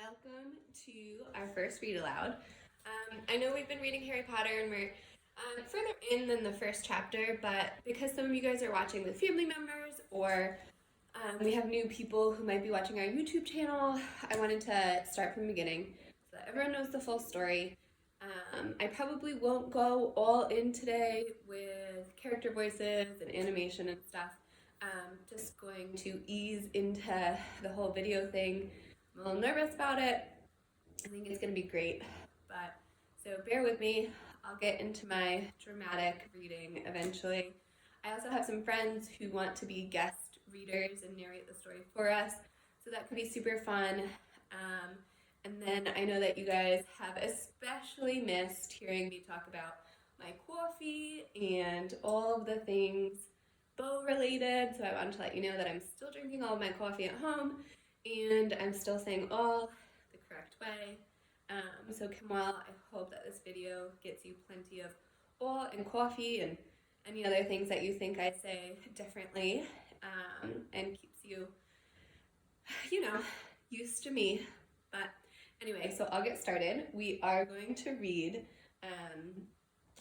Welcome to our first read aloud. I know we've been reading Harry Potter and we're further in than the first chapter, but because some of you guys are watching with family members or we have new people who might be watching our YouTube channel, I wanted to start from the beginning so that everyone knows the full story. I probably won't go all in today with character voices and animation and stuff. Just going to ease into the whole video thing. I'm a little nervous about it. I think it's going to be great, but so bear with me. I'll get into my dramatic reading eventually. I also have some friends who want to be guest readers and narrate the story for us, so that could be super fun. And then I know that you guys have especially missed hearing me talk about my coffee and all of the things bow related, so I wanted to let you know that I'm still drinking all of my coffee at home and I'm still saying all the correct way. So Kamal, I hope that this video gets you plenty of all and coffee and any other things that you think I say differently, and keeps you, used to me. But anyway, so I'll get started. We are going to read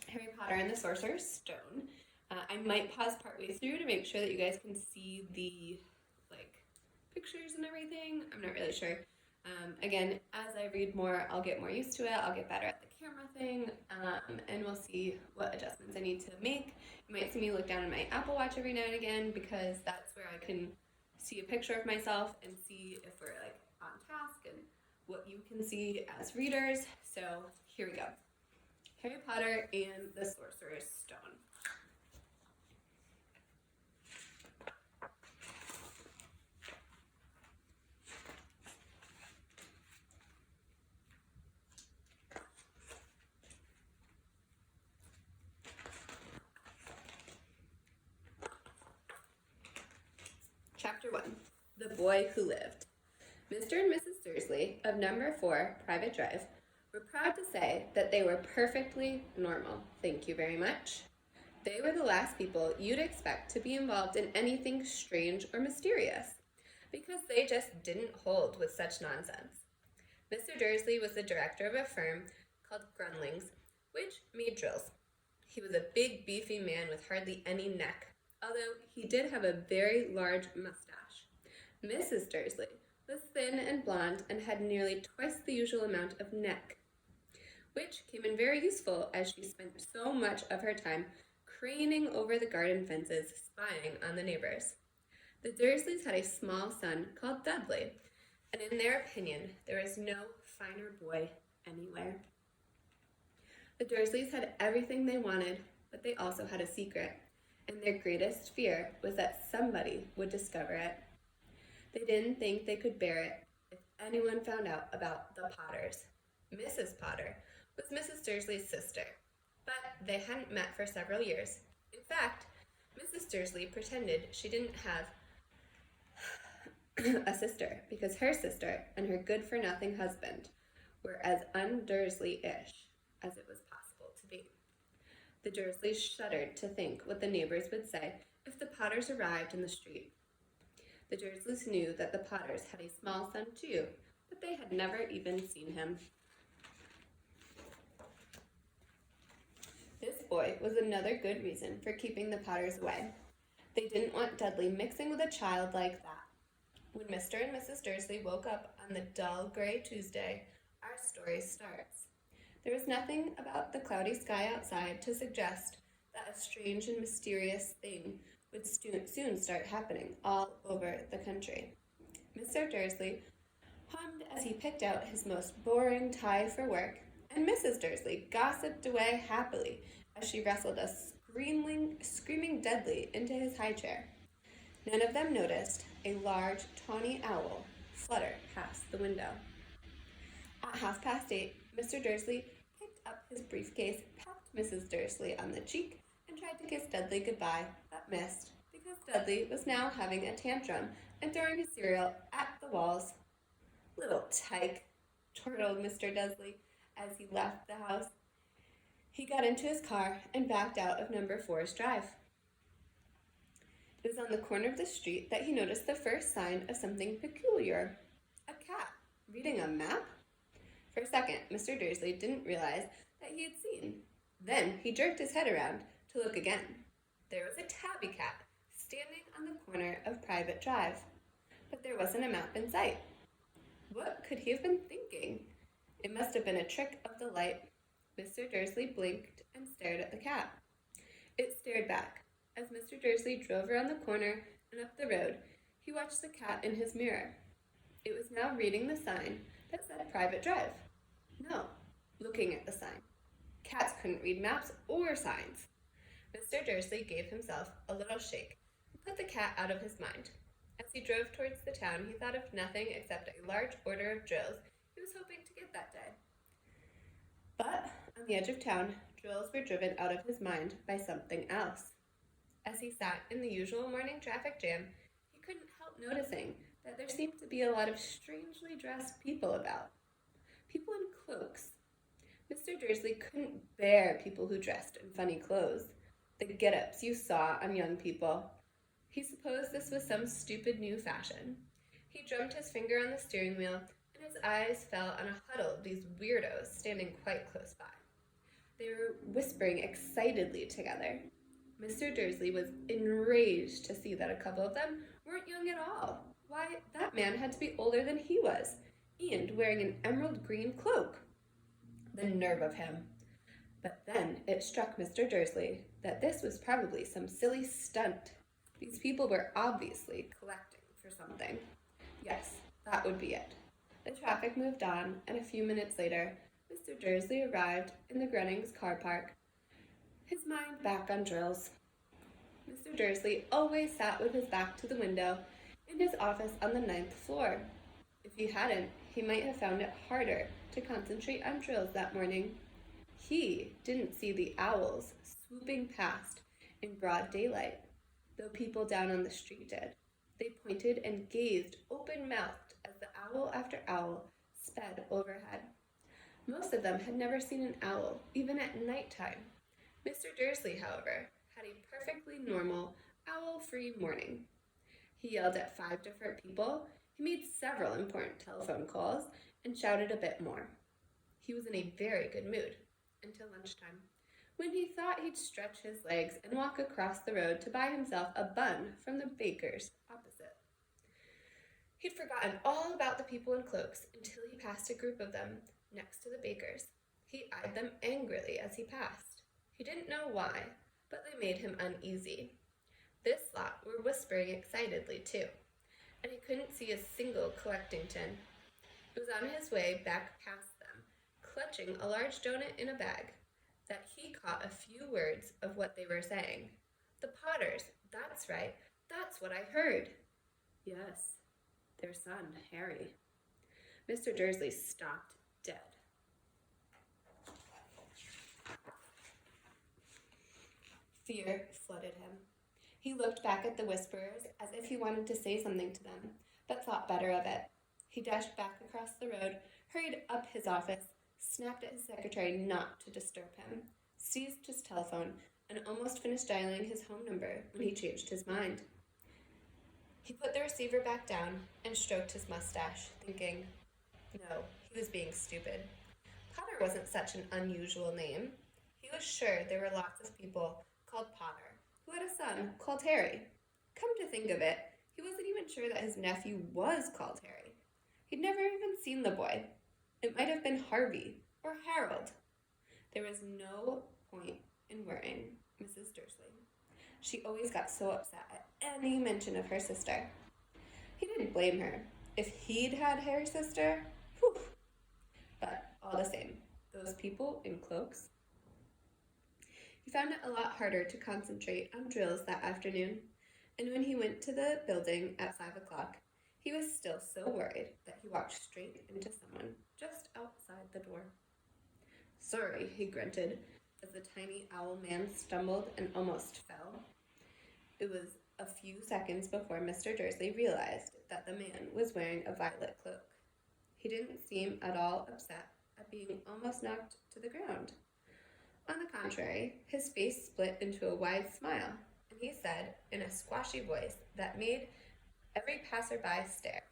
Harry Potter and the Sorcerer's Stone. I might pause partway through to make sure that you guys can see the pictures and everything. I'm not really sure. Again, as I read more, I'll get more used to it. I'll get better at the camera thing, and we'll see what adjustments I need to make. You might see me look down at my Apple Watch every now and again because that's where I can see a picture of myself and see if we're on task and what you can see as readers. So here we go. Harry Potter and the Sorcerer's Stone. Chapter 1. The Boy Who Lived. Mr. and Mrs. Dursley of number 4 Private Drive were proud to say that they were perfectly normal. Thank you very much. They were the last people you'd expect to be involved in anything strange or mysterious, because they just didn't hold with such nonsense. Mr. Dursley was the director of a firm called Grunlings, which made drills. He was a big, beefy man with hardly any neck, although he did have a very large mustache. Mrs. Dursley was thin and blonde and had nearly twice the usual amount of neck, which came in very useful as she spent so much of her time craning over the garden fences, spying on the neighbors. The Dursleys had a small son called Dudley, and in their opinion, there was no finer boy anywhere. The Dursleys had everything they wanted, but they also had a secret, and their greatest fear was that somebody would discover it. They didn't think they could bear it if anyone found out about the Potters. Mrs. Potter was Mrs. Dursley's sister, but they hadn't met for several years. In fact, Mrs. Dursley pretended she didn't have a sister because her sister and her good-for-nothing husband were as un-Dursley-ish as it was possible to be. The Dursleys shuddered to think what the neighbors would say if the Potters arrived in the street. The Dursleys knew that the Potters had a small son too, but they had never even seen him. This boy was another good reason for keeping the Potters away. They didn't want Dudley mixing with a child like that. When Mr. and Mrs. Dursley woke up on the dull gray Tuesday, our story starts. There was nothing about the cloudy sky outside to suggest that a strange and mysterious thing would soon start happening all over the country. Mr. Dursley hummed as he picked out his most boring tie for work, and Mrs. Dursley gossiped away happily as she wrestled a screaming Dudley into his high chair. None of them noticed a large, tawny owl flutter past the window. At 8:30, Mr. Dursley picked up his briefcase, tapped Mrs. Dursley on the cheek, and tried to kiss Dudley goodbye, but missed, because Dudley was now having a tantrum and throwing his cereal at the walls. "Little tyke," chortled Mr. Dursley as he left the house. He got into his car and backed out of number 4's drive. It was on the corner of the street that he noticed the first sign of something peculiar. A cat Reading a map? For a second, Mr. Dursley didn't realize that he had seen. Then he jerked his head around to look again. There was a tabby cat standing on the corner of Private Drive, but there wasn't a map in sight. What could he have been thinking? It must have been a trick of the light. Mr. Dursley blinked and stared at the cat. It stared back. As Mr. Dursley drove around the corner and up the road, he watched the cat in his mirror. It was now reading the sign that said Private Drive. No, looking at the sign. Cats couldn't read maps or signs. Mr. Dursley gave himself a little shake and put the cat out of his mind. As he drove towards the town, he thought of nothing except a large order of drills he was hoping to get that day. But on the edge of town, drills were driven out of his mind by something else. As he sat in the usual morning traffic jam, he couldn't help noticing that there seemed to be a lot of strangely dressed people about. People in cloaks. Mr. Dursley couldn't bear people who dressed in funny clothes, the get-ups you saw on young people. He supposed this was some stupid new fashion. He drummed his finger on the steering wheel, and his eyes fell on a huddle of these weirdos standing quite close by. They were whispering excitedly together. Mr. Dursley was enraged to see that a couple of them weren't young at all. Why, that man had to be older than he was, and wearing an emerald green cloak. The nerve of him. But then it struck Mr. Dursley that this was probably some silly stunt. These people were obviously collecting for something. Yes, that would be it. The traffic moved on, and a few minutes later, Mr. Dursley arrived in the Grunnings car park, his mind back on drills. Mr. Dursley always sat with his back to the window in his office on the 9th floor. If he hadn't, he might have found it harder to concentrate on drills that morning. He didn't see the owls swooping past in broad daylight, though people down on the street did. They pointed and gazed open-mouthed as the owl after owl sped overhead. Most of them had never seen an owl, even at nighttime. Mr. Dursley, however, had a perfectly normal, owl-free morning. He yelled at 5 different people, he made several important telephone calls, and shouted a bit more. He was in a very good mood until lunchtime, when he thought he'd stretch his legs and walk across the road to buy himself a bun from the baker's opposite. He'd forgotten all about the people in cloaks until he passed a group of them next to the baker's. He eyed them angrily as he passed. He didn't know why, but they made him uneasy. This lot were whispering excitedly, too, and he couldn't see a single collecting tin. He was on his way back past them, clutching a large donut in a bag, that he caught a few words of what they were saying. The Potters, that's right, that's what I heard. Yes, their son, Harry. Mr. Dursley stopped dead. Fear flooded him. He looked back at the whisperers as if he wanted to say something to them, but thought better of it. He dashed back across the road, hurried up his office, snapped at his secretary not to disturb him, seized his telephone, and almost finished dialing his home number when he changed his mind. He put the receiver back down and stroked his mustache, thinking, no, he was being stupid. Potter wasn't such an unusual name. He was sure there were lots of people called Potter who had a son called Harry. Come to think of it, he wasn't even sure that his nephew was called Harry. He'd never even seen the boy. It might have been Harvey or Harold. There was no point in worrying Mrs. Dursley. She always got so upset at any mention of her sister. He didn't blame her. If he'd had Harry's sister, whew. But all the same, those people in cloaks. He found it a lot harder to concentrate on drills that afternoon, and when he went to the building at 5 o'clock, he was still so worried that he walked straight into someone just outside the door. Sorry, he grunted, as the tiny owl man stumbled and almost fell. It was a few seconds before Mr. Dursley realized that the man was wearing a violet cloak. He didn't seem at all upset at being almost knocked to the ground. On the contrary, his face split into a wide smile, and he said in a squashy voice that made every passerby stare,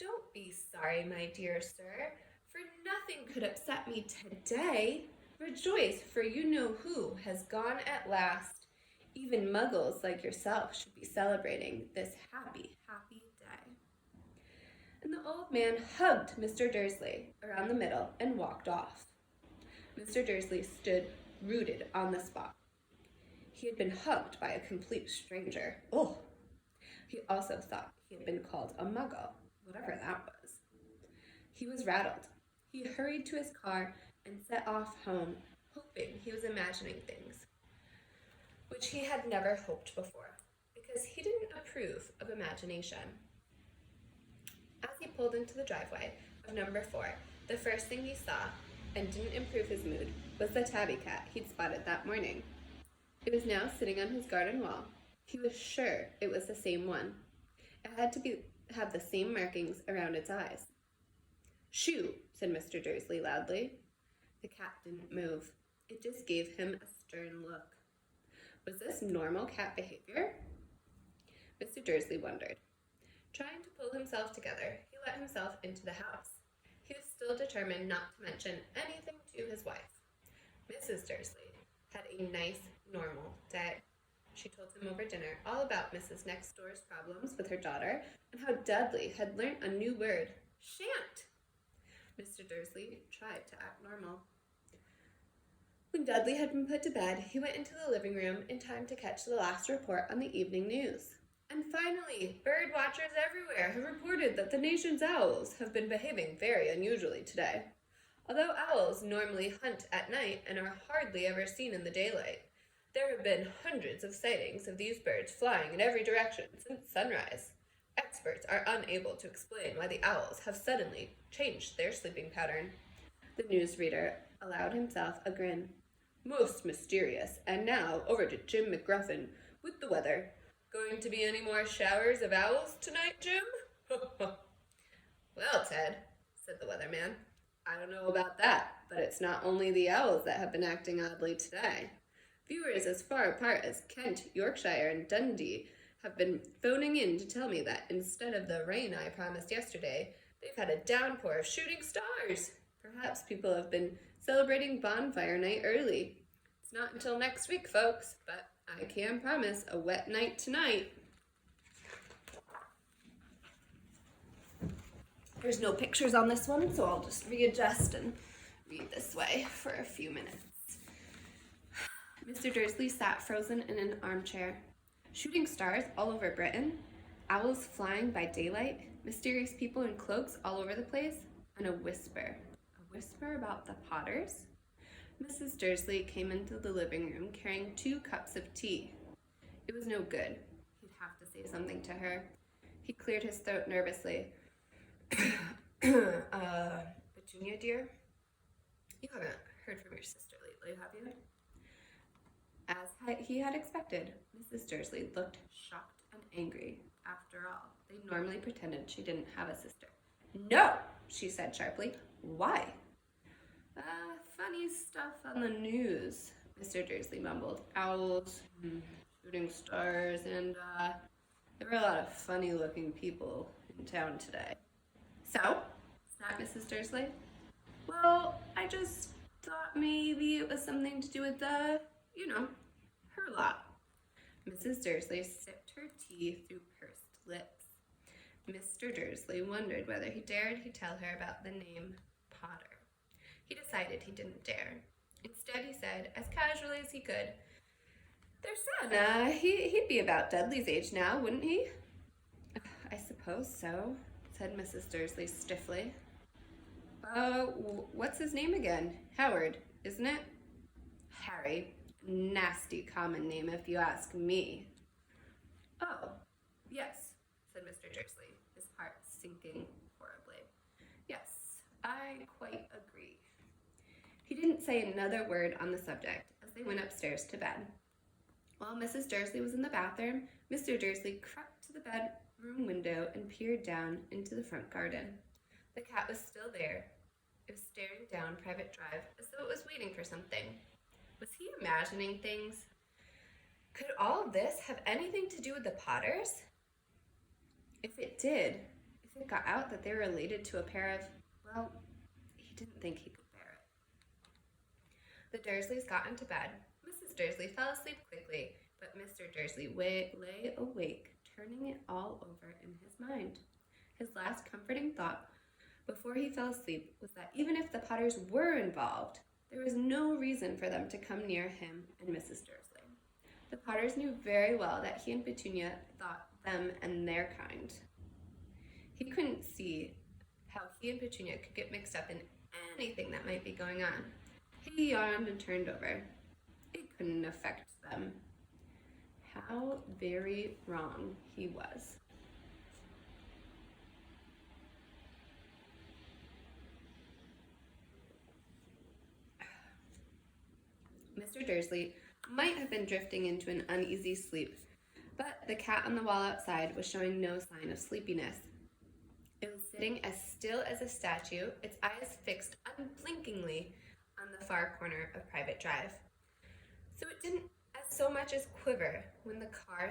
Don't be sorry, my dear sir, for nothing could upset me today. Rejoice, for you know who has gone at last. Even muggles like yourself should be celebrating this happy, happy day. And the old man hugged Mr. Dursley around the middle and walked off. Mr. Dursley stood rooted on the spot. He had been hugged by a complete stranger. Oh! He also thought he had been called a muggle, whatever that was. He was rattled. He hurried to his car and set off home, hoping he was imagining things, which he had never hoped before, because he didn't approve of imagination. As he pulled into the driveway of number 4, the first thing he saw, and didn't improve his mood, was the tabby cat he'd spotted that morning. It was now sitting on his garden wall. He was sure it was the same one. It had to have the same markings around its eyes. "Shoo," said Mr. Dursley loudly. The cat didn't move. It just gave him a stern look. Was this normal cat behavior? Mr. Dursley wondered. Trying to pull himself together, he let himself into the house. He was still determined not to mention anything to his wife. Mrs. Dursley had a nice, normal day. She told him over dinner all about Mrs. Next Door's problems with her daughter and how Dudley had learnt a new word, shan't. Mr. Dursley tried to act normal. When Dudley had been put to bed, he went into the living room in time to catch the last report on the evening news. And finally, bird watchers everywhere have reported that the nation's owls have been behaving very unusually today. Although owls normally hunt at night and are hardly ever seen in the daylight, there have been hundreds of sightings of these birds flying in every direction since sunrise. Experts are unable to explain why the owls have suddenly changed their sleeping pattern. The newsreader allowed himself a grin. Most mysterious. And now, over to Jim McGruffin with the weather. Going to be any more showers of owls tonight, Jim? Well, Ted, said the weatherman, I don't know about that, but it's not only the owls that have been acting oddly today. Viewers as far apart as Kent, Yorkshire, and Dundee have been phoning in to tell me that instead of the rain I promised yesterday, they've had a downpour of shooting stars. Perhaps people have been celebrating bonfire night early. It's not until next week, folks, but I can promise a wet night tonight. There's no pictures on this one, so I'll just readjust and read this way for a few minutes. Mr. Dursley sat frozen in an armchair. Shooting stars all over Britain, owls flying by daylight, mysterious people in cloaks all over the place, and a whisper about the Potters. Mrs. Dursley came into the living room carrying 2 cups of tea. It was no good. He'd have to say something to her. He cleared his throat nervously. Petunia, dear, you haven't heard from your sister lately, have you? As he had expected, Mrs. Dursley looked shocked and angry. After all, they normally pretended she didn't have a sister. No, she said sharply. Why? Funny stuff on the news, Mr. Dursley mumbled. Owls, shooting stars, and there were a lot of funny-looking people in town today. So, snapped Mrs. Dursley. Well, I just thought maybe it was something to do with her lot. Mrs. Dursley sipped her tea through pursed lips. Mr. Dursley wondered whether he dared tell her about the name Potter. He decided he didn't dare. Instead, he said, as casually as he could, their son, he'd be about Dudley's age now, wouldn't he? I suppose so, said Mrs. Dursley stiffly. What's his name again? Howard, isn't it? Harry. Nasty common name, if you ask me. Oh, yes, said Mr. Dursley, his heart sinking horribly. Yes, I quite agree. He didn't say another word on the subject as they went upstairs to bed. While Mrs. Dursley was in the bathroom, Mr. Dursley crept to the bedroom window and peered down into the front garden. The cat was still there. It was staring down Private Drive as though it was waiting for something. Was he imagining things? Could all this have anything to do with the Potters? If it it got out that they were related to a pair of, well, he didn't think he could bear it. The Dursleys got into bed. Mrs. Dursley fell asleep quickly, but Mr. Dursley lay awake, turning it all over in his mind. His last comforting thought before he fell asleep was that even if the Potters were involved, there was no reason for them to come near him and Mrs. Dursley. The Potters knew very well that he and Petunia thought them and their kind. He couldn't see how he and Petunia could get mixed up in anything that might be going on. He yawned and turned over. It couldn't affect them. How very wrong he was. Mr. Dursley might have been drifting into an uneasy sleep, but the cat on the wall outside was showing no sign of sleepiness. It was sitting as still as a statue, its eyes fixed unblinkingly on the far corner of Private Drive. So it didn't as so much as quiver when a car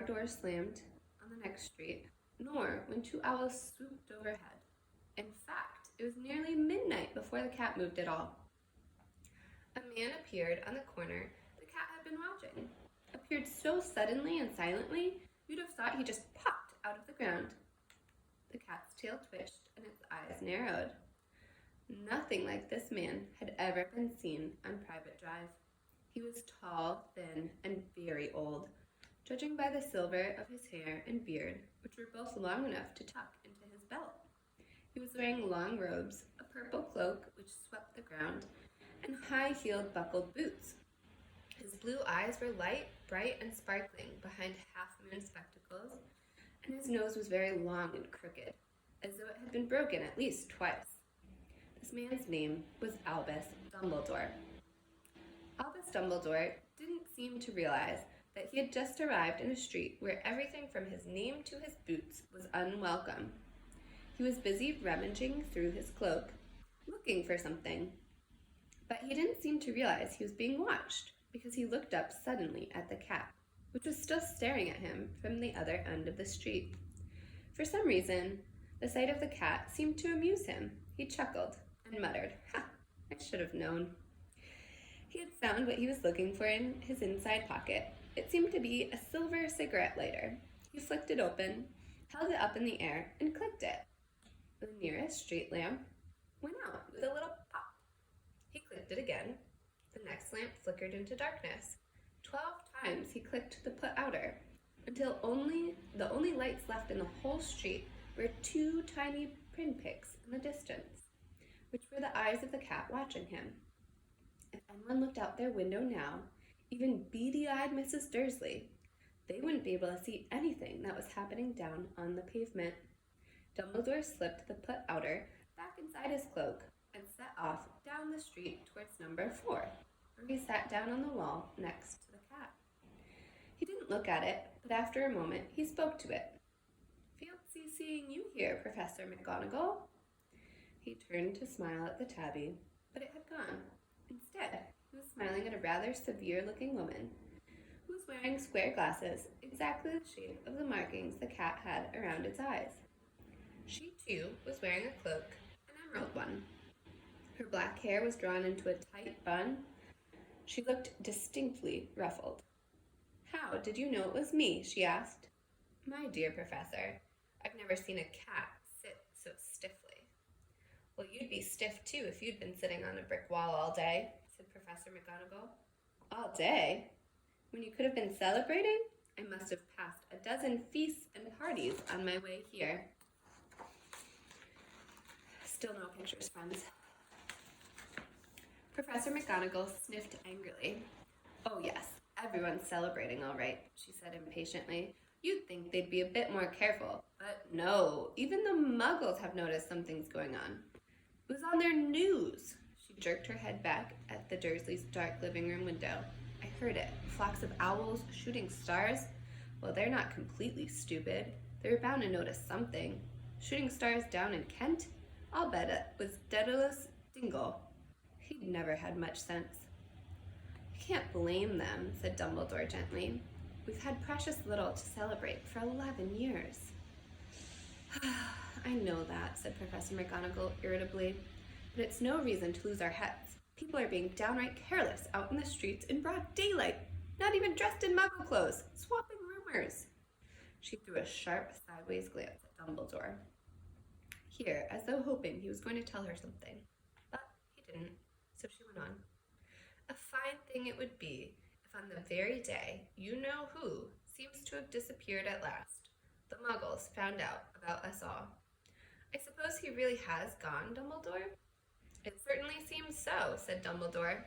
door slammed on the next street, nor when two owls swooped overhead. In fact, it was nearly midnight before the cat moved at all. A man appeared on the corner the cat had been watching. Appeared so suddenly and silently, you'd have thought he just popped out of the ground. The cat's tail twitched and its eyes narrowed. Nothing like this man had ever been seen on Private Drive. He was tall, thin, and very old, judging by the silver of his hair and beard, which were both long enough to tuck into his belt. He was wearing long robes, a purple cloak which swept the ground, and high-heeled buckled boots. His blue eyes were light, bright, and sparkling behind half-moon spectacles, and his nose was very long and crooked, as though it had been broken at least twice. This man's name was Albus Dumbledore. Albus Dumbledore didn't seem to realize that he had just arrived in a street where everything from his name to his boots was unwelcome. He was busy rummaging through his cloak, looking for something. But he didn't seem to realize he was being watched, because he looked up suddenly at the cat, which was still staring at him from the other end of the street. For some reason, the sight of the cat seemed to amuse him. He chuckled and muttered, "Ha! I should have known." He had found what he was looking for in his inside pocket. It seemed to be a silver cigarette lighter. He flicked it open, held it up in the air, and clicked it. The nearest street lamp went out with a little pop. He clicked it again. The next lamp flickered into darkness. 12 times he clicked the put-outer, until the only lights left in the whole street were two tiny pinpricks in the distance, which were the eyes of the cat watching him. If anyone looked out their window now, even beady-eyed Mrs. Dursley, they wouldn't be able to see anything that was happening down on the pavement. Dumbledore slipped the put-outer back inside his cloak and set off down the street towards number 4, where he sat down on the wall next to the cat. He didn't look at it, but after a moment he spoke to it. "Fancy seeing you here, Professor McGonagall." He turned to smile at the tabby, but it had gone. Instead, he was smiling at a rather severe-looking woman who was wearing square glasses, exactly the shape of the markings the cat had around its eyes. She, too, was wearing a cloak, an emerald one. Her black hair was drawn into a tight bun. She looked distinctly ruffled. "How did you know it was me?" she asked. "My dear Professor, I've never seen a cat sit so stiffly." "Well, you'd be stiff, too, if you'd been sitting on a brick wall all day," said Professor McGonagall. "All day? When you could have been celebrating? I must have passed a dozen feasts and parties on my way here." Still no pictures, friends. Professor McGonagall sniffed angrily. "Oh, yes, everyone's celebrating all right," she said impatiently. "You'd think they'd be a bit more careful, but no, even the Muggles have noticed something's going on. It was on their news." She jerked her head back at the Dursleys' dark living room window. "I heard it. Flocks of owls shooting stars. Well, they're not completely stupid. They were bound to notice something. Shooting stars down in Kent? I'll bet it was Daedalus Dingle. He'd never had much sense." "You can't blame them," said Dumbledore gently. "We've had precious little to celebrate for 11 years. I know that, said Professor McGonagall irritably, but it's no reason to lose our heads. People are being downright careless out in the streets in broad daylight, not even dressed in muggle clothes, swapping rumors. She threw a sharp, sideways glance at Dumbledore, here, as though hoping he was going to tell her something. But he didn't, so she went on. A fine thing it would be if on the very day you-know-who seems to have disappeared at last, the Muggles found out about us all. I suppose he really has gone, Dumbledore? It certainly seems so, said Dumbledore.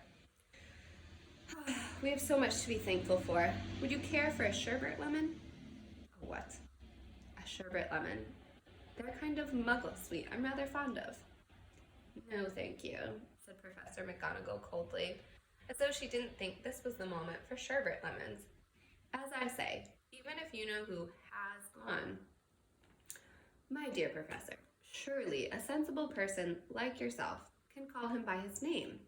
We have so much to be thankful for. Would you care for a sherbet lemon? What? A sherbet lemon. They're kind of muggle sweet I'm rather fond of. No, thank you, said Professor McGonagall coldly, as though she didn't think this was the moment for sherbet lemons. As I say, even if you-know-who has gone. My dear Professor, surely a sensible person like yourself can call him by his name.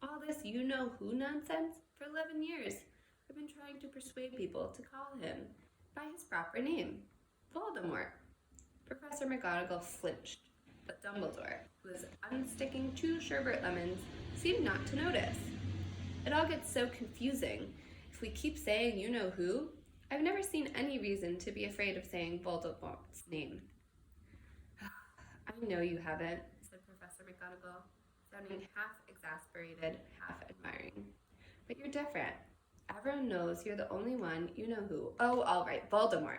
All this you-know-who nonsense, for 11 years, I've been trying to persuade people to call him by his proper name, Voldemort. Professor McGonagall flinched, but Dumbledore, who was unsticking 2 sherbet lemons, seemed not to notice. It all gets so confusing. If we keep saying you-know-who, I've never seen any reason to be afraid of saying Voldemort's name. I know you haven't, said Professor McGonagall, sounding half exasperated, half admiring. But you're different. Everyone knows you're the only one you-know-who. Oh, all right, Voldemort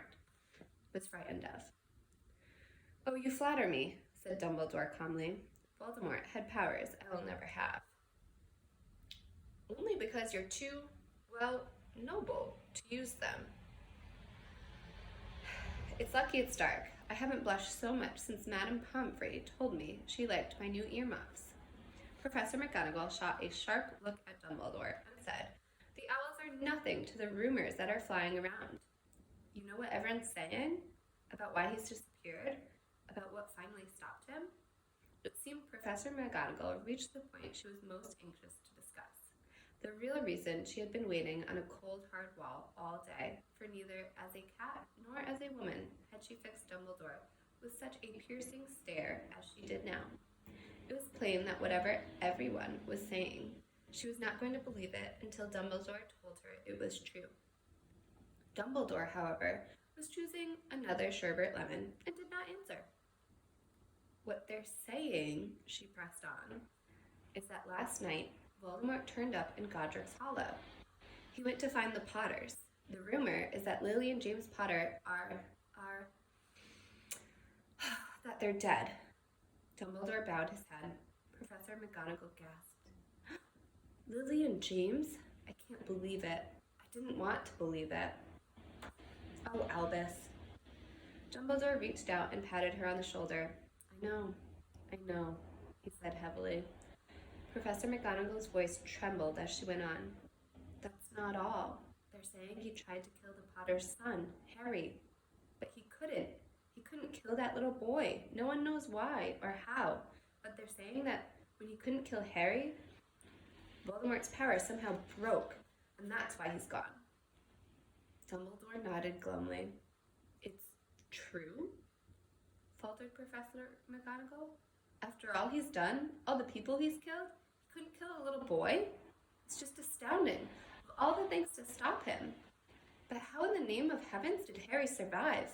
was frightened of. Oh, you flatter me, said Dumbledore calmly. Voldemort had powers I will never have. Only because you're too, well, noble to use them. It's lucky it's dark. I haven't blushed so much since Madame Pomfrey told me she liked my new earmuffs. Professor McGonagall shot a sharp look at Dumbledore and said, The owls are nothing to the rumors that are flying around. You know what everyone's saying? About why he's disappeared? About what finally stopped him? It seemed Professor McGonagall reached the point she was most anxious to discuss. The real reason she had been waiting on a cold, hard wall all day, for neither as a cat nor as a woman had she fixed Dumbledore with such a piercing stare as she did now. It was plain that whatever everyone was saying, she was not going to believe it until Dumbledore told her it was true. Dumbledore, however, was choosing another sherbet lemon and did not answer. What they're saying, she pressed on, is that last night Voldemort turned up in Godric's Hollow. He went to find the Potters. The rumor is that Lily and James Potter are that they're dead. Dumbledore bowed his head. Professor McGonagall gasped. Lily and James? I can't believe it. I didn't want to believe it. Oh, Albus. Dumbledore reached out and patted her on the shoulder. I know, he said heavily. Professor McGonagall's voice trembled as she went on. That's not all. They're saying he tried to kill the Potter's son, Harry. But he couldn't. He couldn't kill that little boy. No one knows why or how. But they're saying that when he couldn't kill Harry, Voldemort's power somehow broke, and that's why he's gone. Dumbledore nodded glumly. It's true? Faltered Professor McGonagall. After all he's done, all the people he's killed, he couldn't kill a little boy? It's just astounding. Of all the things to stop him. But how in the name of heavens did Harry survive?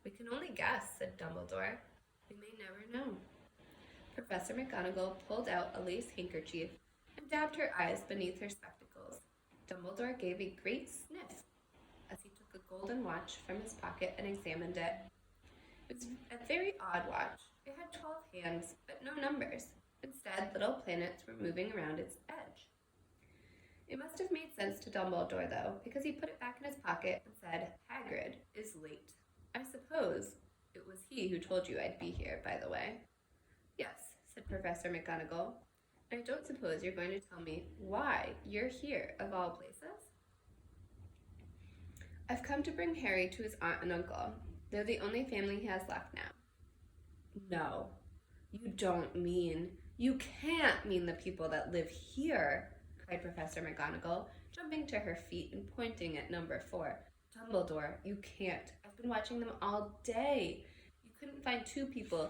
We can only guess, said Dumbledore. We may never know. Professor McGonagall pulled out a lace handkerchief and dabbed her eyes beneath her spectacles. Dumbledore gave a great sniff as he took a golden watch from his pocket and examined it. It was a very odd watch. It had 12 hands, but no numbers. Instead, little planets were moving around its edge. It must have made sense to Dumbledore, though, because he put it back in his pocket and said, Hagrid is late. I suppose it was he who told you I'd be here, by the way. Yes, said Professor McGonagall. I don't suppose you're going to tell me why you're here, of all places? I've come to bring Harry to his aunt and uncle. They're the only family he has left now. No, you don't mean, you can't mean the people that live here, cried Professor McGonagall, jumping to her feet and pointing at number 4. Dumbledore, you can't. I've been watching them all day. You couldn't find two people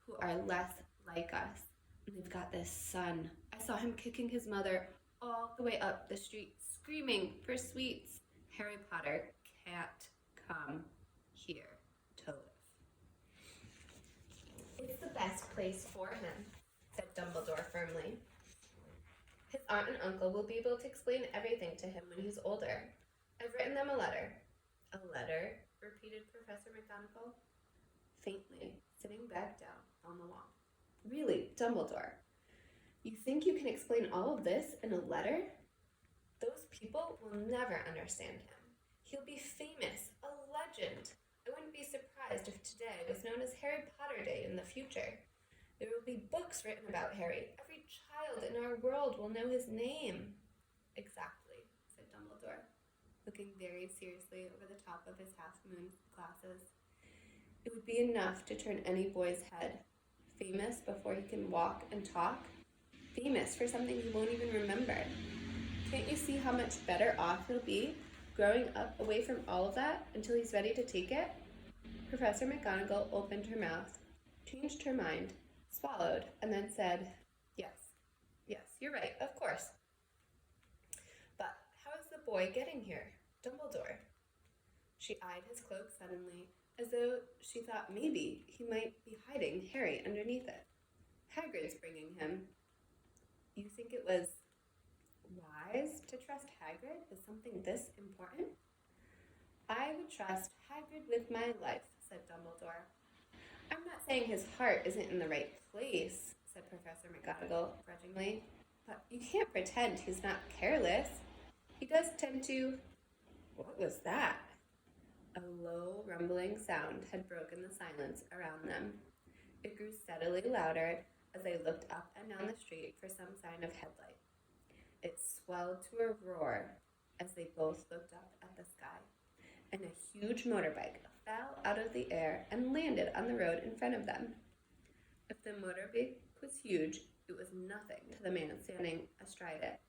who are less like us. And they've got this son. I saw him kicking his mother all the way up the street, screaming for sweets. Harry Potter can't come here to live. It's the best place for him, said Dumbledore firmly. His aunt and uncle will be able to explain everything to him when he's older. I've written them a letter. A letter? Repeated Professor McGonagall, faintly, sitting back down on the lawn. Really, Dumbledore, you think you can explain all of this in a letter? Those people will never understand him. He'll be famous, a legend. I wouldn't be surprised if today was known as Harry Potter Day in the future. There will be books written about Harry. Every child in our world will know his name. Exactly, said Dumbledore, looking very seriously over the top of his half-moon glasses. It would be enough to turn any boy's head. Famous before he can walk and talk. Famous for something he won't even remember. Can't you see how much better off he'll be growing up away from all of that until he's ready to take it? Professor McGonagall opened her mouth, changed her mind, swallowed, and then said, Yes, you're right, of course. But how is the boy getting here? Dumbledore. She eyed his cloak suddenly, as though she thought maybe he might be hiding Harry underneath it. Hagrid's bringing him. You think it was wise to trust Hagrid with something this important? I would trust Hagrid with my life, said Dumbledore. I'm not saying his heart isn't in the right place, said Professor McGonagall grudgingly, but you can't pretend he's not careless. He does tend to... What was that? A low, rumbling sound had broken the silence around them. It grew steadily louder as they looked up and down the street for some sign of headlight. It swelled to a roar as they both looked up at the sky, and a huge motorbike fell out of the air and landed on the road in front of them. If the motorbike was huge, it was nothing to the man standing astride it.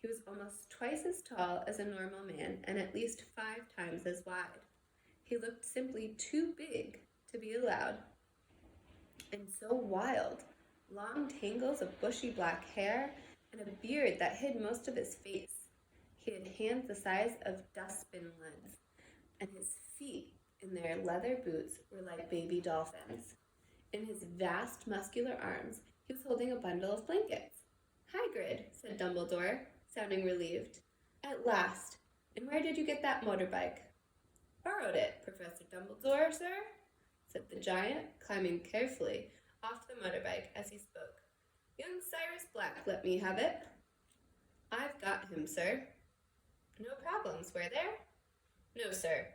He was almost twice as tall as a normal man and at least 5 times as wide. He looked simply too big to be allowed, and so wild. Long tangles of bushy black hair and a beard that hid most of his face. He had hands the size of dustbin lids, and his feet in their leather boots were like baby dolphins. In his vast muscular arms, he was holding a bundle of blankets. Hagrid, said Dumbledore, sounding relieved. At last. And where did you get that motorbike? Borrowed it, Professor Dumbledore, sir, said the giant, climbing carefully off the motorbike as he spoke. Young Cyrus Black let me have it. I've got him, sir. No problems, were there? No, sir.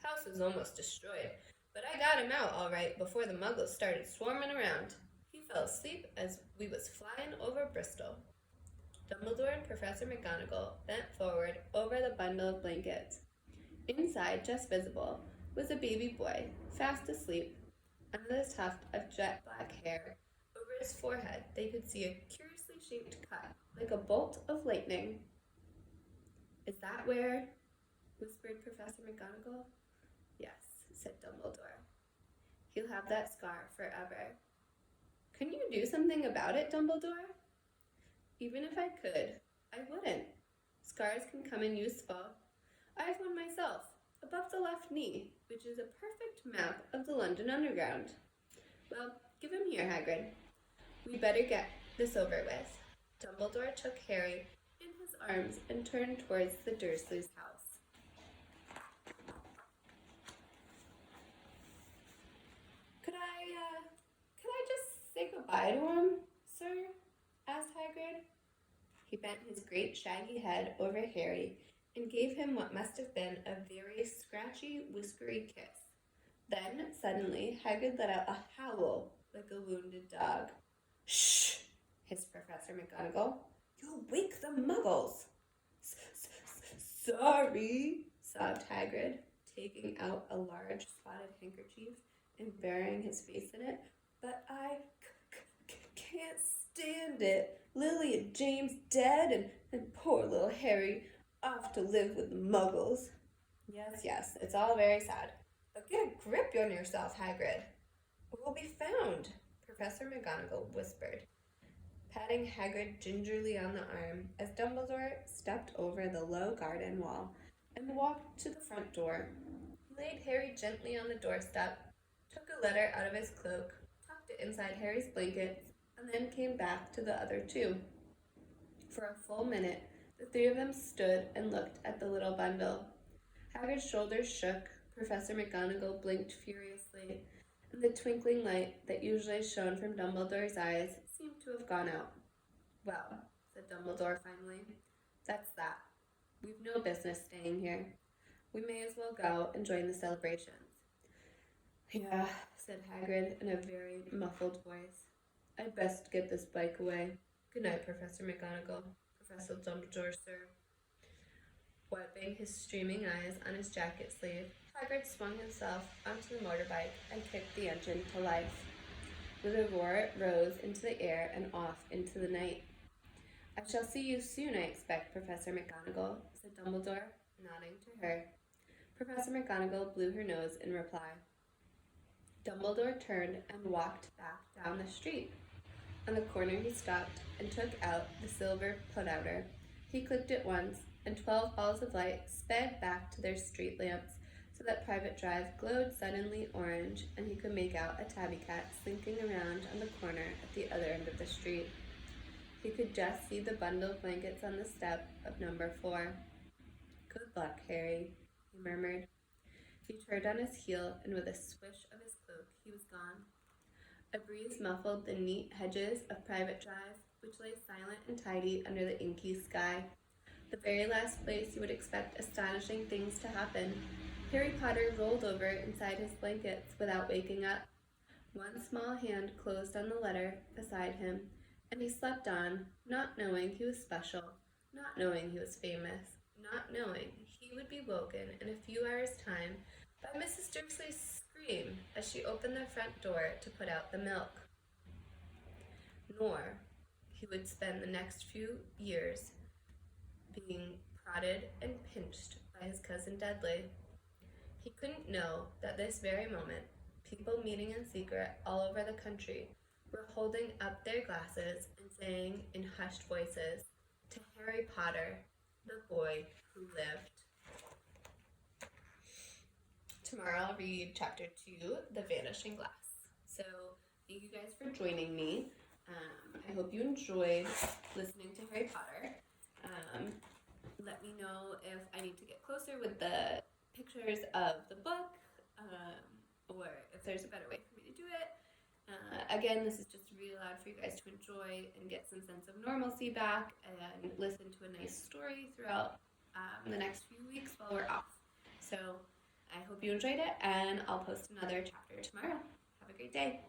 House was almost destroyed, but I got him out all right before the muggles started swarming around. He fell asleep as we was flying over Bristol. Dumbledore and Professor McGonagall bent forward over the bundle of blankets. Inside, just visible, was a baby boy, fast asleep. Under the tuft of jet black hair over his forehead, they could see a curiously shaped cut, like a bolt of lightning. Is that where? Whispered Professor McGonagall. Yes, said Dumbledore. He'll have that scar forever. Can you do something about it, Dumbledore? Even if I could, I wouldn't. Scars can come in useful. I have one myself, above the left knee, which is a perfect map of the London Underground. Well, give him here, Hagrid. We'd better get this over with. Dumbledore took Harry in his arms and turned towards the Dursleys' house. Could I just say goodbye to him, sir? Asked Hagrid. He bent his great shaggy head over Harry and gave him what must have been a very scratchy, whiskery kiss. Then, suddenly, Hagrid let out a howl like a wounded dog. Shh! Hissed Professor McGonagall. You'll wake the muggles! Sorry, sobbed Hagrid, taking out a large spotted handkerchief and burying his face in it. But I can't stand it. Lily and James dead and poor little Harry off to live with the muggles. Yes, it's all very sad. But get a grip on yourself, Hagrid. Will be found, Professor McGonagall whispered, patting Hagrid gingerly on the arm as Dumbledore stepped over the low garden wall and walked to the front door. He laid Harry gently on the doorstep, took a letter out of his cloak, tucked it inside Harry's blankets, and then came back to the other two. For a full minute, the three of them stood and looked at the little bundle. Hagrid's shoulders shook, Professor McGonagall blinked furiously, and the twinkling light that usually shone from Dumbledore's eyes seemed to have gone out. Well, said Dumbledore finally, that's that. We've no business staying here. We may as well go and join the celebrations. Yeah, said Hagrid in a very muffled voice. I'd best get this bike away. Good night, Professor McGonagall. Professor Dumbledore, sir. Wiping his streaming eyes on his jacket sleeve, Hagrid swung himself onto the motorbike and kicked the engine to life. With a roar, it rose into the air and off into the night. I shall see you soon, I expect, Professor McGonagall, said Dumbledore, nodding to her. Professor McGonagall blew her nose in reply. Dumbledore turned and walked back down the street. On the corner he stopped and took out the silver put-outer. He clicked it once, and 12 balls of light sped back to their street lamps so that Private Drive glowed suddenly orange, and he could make out a tabby cat slinking around on the corner at the other end of the street. He could just see the bundle of blankets on the step of number 4. Good luck, Harry, he murmured. He turned on his heel, and with a swish of his cloak, he was gone. A breeze muffled the neat hedges of Private Drive, which lay silent and tidy under the inky sky. The very last place you would expect astonishing things to happen. Harry Potter rolled over inside his blankets without waking up. One small hand closed on the letter beside him, and he slept on, not knowing he was special, not knowing he was famous, not knowing he would be woken in a few hours' time by Mrs. Dursley's scream as she opened the front door to put out the milk. Nor he would spend the next few years being prodded and pinched by his cousin Dudley. He couldn't know that this very moment, people meeting in secret all over the country were holding up their glasses and saying in hushed voices, "To Harry Potter, the boy who lived." Tomorrow I'll read Chapter 2, The Vanishing Glass. So thank you guys for joining me. I hope you enjoyed listening to Harry Potter. Let me know if I need to get closer with the pictures of the book, or if there's a better way for me to do it. Again, this is just to read aloud for you guys to enjoy and get some sense of normalcy back and listen to a nice story throughout the next few weeks while we're off. So I hope you enjoyed it, and I'll post another chapter tomorrow. Have a great day.